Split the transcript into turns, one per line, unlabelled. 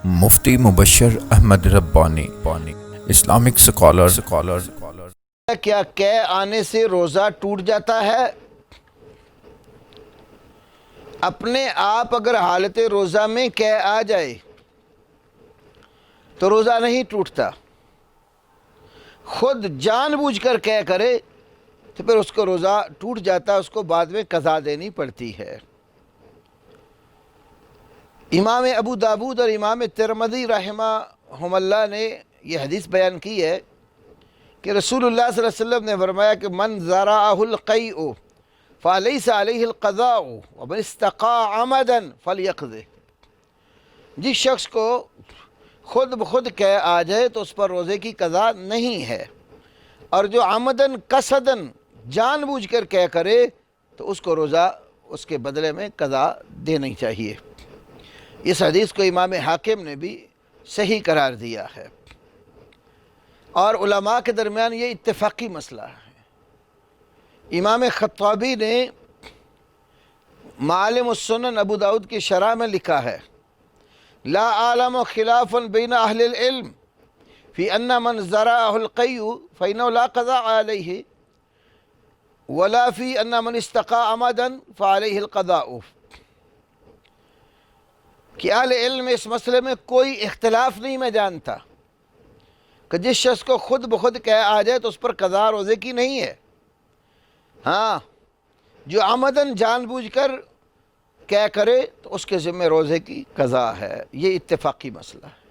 مفتی مبشر احمد ربانی Islamic scholar
کیا قے آنے سے روزہ ٹوٹ جاتا ہے؟ اپنے آپ اگر حالت روزہ میں قے آ جائے تو روزہ نہیں ٹوٹتا. خود جان بوجھ کر قے کرے تو پھر اس کو روزہ ٹوٹ جاتا ہے، اس کو بعد میں قضا دینی پڑتی ہے. امام ابو داود اور امام ترمذی رحمہم اللہ نے یہ حدیث بیان کی ہے کہ رسول اللہ صلی اللہ علیہ وسلم نے فرمایا کہ من ذرعہ القیء فلیس علیہ القضاء ومن استقاء عمدا فلیقضہ. جس شخص کو خود بخود قے آ جائے تو اس پر روزے کی قضا نہیں ہے، اور جو عمدن قصدن جان بوجھ کر قے کرے تو اس کو روزہ اس کے بدلے میں قضا دینی چاہیے. اس حدیث کو امام حاکم نے بھی صحیح قرار دیا ہے، اور علماء کے درمیان یہ اتفاقی مسئلہ ہے. امام خطابی نے معالم السنن ابو داود کی شرح میں لکھا ہے: لا عالم خلافا بین اہل العلم فی ان من ذرعہ القیء فإنہ لا قضاء علیہ ولا فی ان من استقاء عمدا فعلیہ القضاء. کہ اہل علم اس مسئلے میں کوئی اختلاف نہیں میں جانتا کہ جس شخص کو خود بخود قے آ جائے تو اس پر قضا روزے کی نہیں ہے. ہاں، جو عمدن جان بوجھ کر قے کرے تو اس کے ذمہ روزے کی قضا ہے. یہ اتفاقی مسئلہ ہے.